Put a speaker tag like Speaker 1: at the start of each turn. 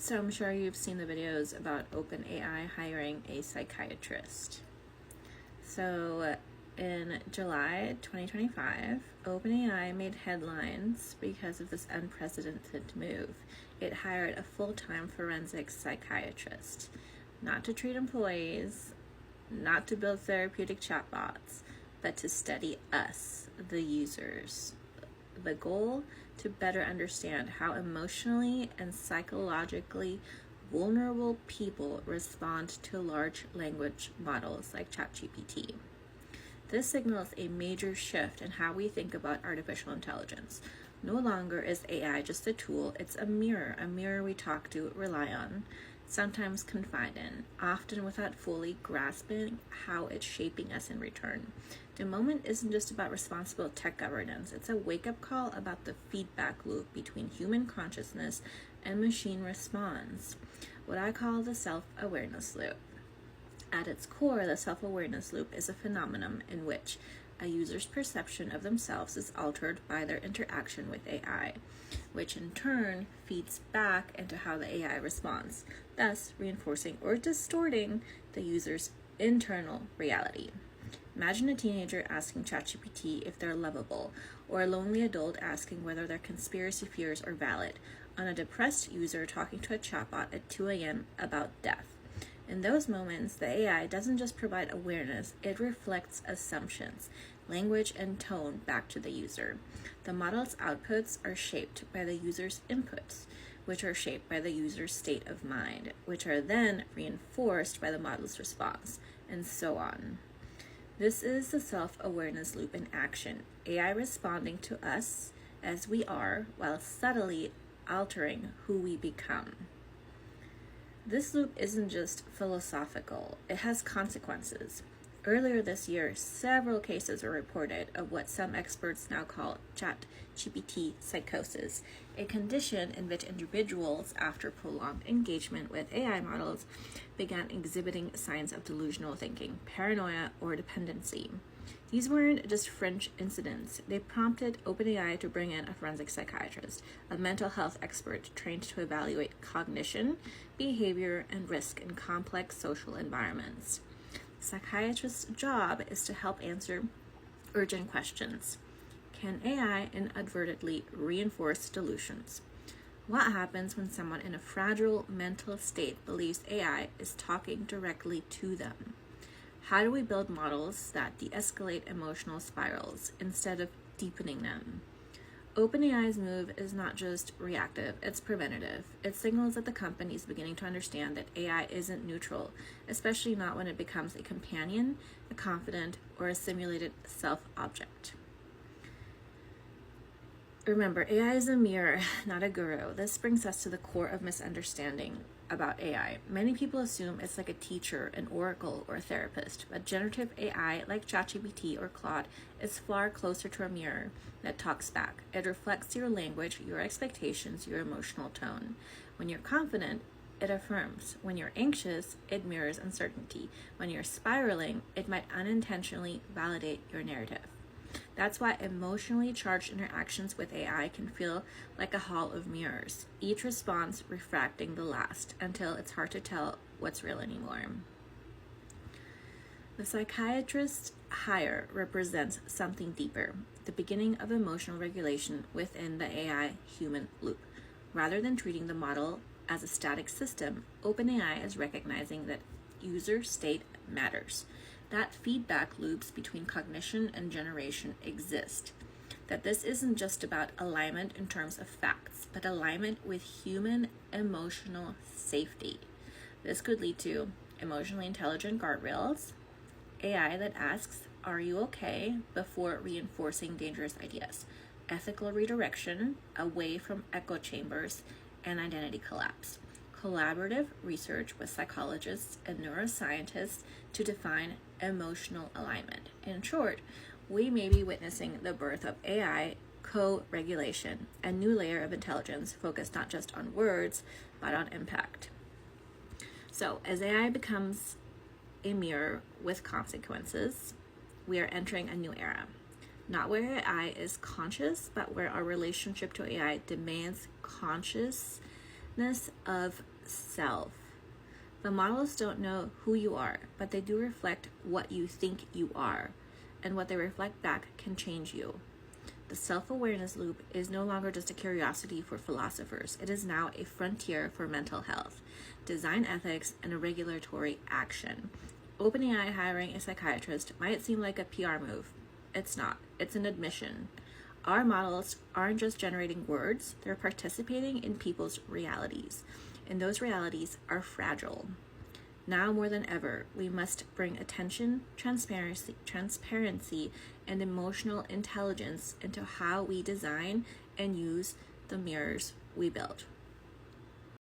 Speaker 1: So I'm sure you've seen the videos about OpenAI hiring a psychiatrist. So in July 2025, OpenAI made headlines because of this unprecedented move. It hired a full-time forensic psychiatrist, not to treat employees, not to build therapeutic chatbots, but to study us, the users. The goal? To better understand how emotionally and psychologically vulnerable people respond to large language models like ChatGPT. This signals a major shift in how we think about artificial intelligence. No longer is AI just a tool, it's a mirror we talk to, rely on, sometimes confide in, often without fully grasping how it's shaping us in return. The moment isn't just about responsible tech governance, it's a wake-up call about the feedback loop between human consciousness and machine response, what I call the self-awareness loop. At its core, the self-awareness loop is a phenomenon in which a user's perception of themselves is altered by their interaction with AI, which in turn feeds back into how the AI responds, thus reinforcing or distorting the user's internal reality. Imagine a teenager asking ChatGPT if they're lovable, or a lonely adult asking whether their conspiracy fears are valid, on a depressed user talking to a chatbot at 2 a.m. about death. In those moments, the AI doesn't just provide awareness, it reflects assumptions, language, and tone back to the user. The model's outputs are shaped by the user's inputs, which are shaped by the user's state of mind, which are then reinforced by the model's response, and so on. This is the self-awareness loop in action, AI responding to us as we are while subtly altering who we become. This loop isn't just philosophical, it has consequences. Earlier this year, several cases were reported of what some experts now call ChatGPT psychosis, a condition in which individuals, after prolonged engagement with AI models, began exhibiting signs of delusional thinking, paranoia, or dependency. These weren't just fringe incidents. They prompted OpenAI to bring in a forensic psychiatrist, a mental health expert trained to evaluate cognition, behavior, and risk in complex social environments. The psychiatrist's job is to help answer urgent questions. Can AI inadvertently reinforce delusions? What happens when someone in a fragile mental state believes AI is talking directly to them? How do we build models that de-escalate emotional spirals instead of deepening them? OpenAI's move is not just reactive, it's preventative. It signals that the company is beginning to understand that AI isn't neutral, especially not when it becomes a companion, a confidant, or a simulated self-object. Remember, AI is a mirror, not a guru. This brings us to the core of misunderstanding about AI. Many people assume it's like a teacher, an oracle, or a therapist, but generative AI, like ChatGPT or Claude, is far closer to a mirror that talks back. It reflects your language, your expectations, your emotional tone. When you're confident, it affirms. When you're anxious, it mirrors uncertainty. When you're spiraling, it might unintentionally validate your narrative. That's why emotionally charged interactions with AI can feel like a hall of mirrors, each response refracting the last until it's hard to tell what's real anymore. The psychiatrist's hire represents something deeper, the beginning of emotional regulation within the AI-human loop. Rather than treating the model as a static system, OpenAI is recognizing that user state matters, that feedback loops between cognition and generation exist, that this isn't just about alignment in terms of facts, but alignment with human emotional safety. This could lead to emotionally intelligent guardrails, AI that asks, "Are you okay?" before reinforcing dangerous ideas, ethical redirection away from echo chambers, and identity collapse. Collaborative research with psychologists and neuroscientists to define emotional alignment. In short, we may be witnessing the birth of AI co-regulation, a new layer of intelligence focused not just on words, but on impact. So, as AI becomes a mirror with consequences, we are entering a new era. Not where AI is conscious, but where our relationship to AI demands consciousness of self. The models don't know who you are, but they do reflect what you think you are, and what they reflect back can change you. The self-awareness loop is no longer just a curiosity for philosophers. It is now a frontier for mental health, design ethics, and a regulatory action. OpenAI hiring a psychiatrist might seem like a PR move. It's not. It's an admission. Our models aren't just generating words, they're participating in people's realities, and those realities are fragile. Now more than ever, we must bring attention, transparency, and emotional intelligence into how we design and use the mirrors we build.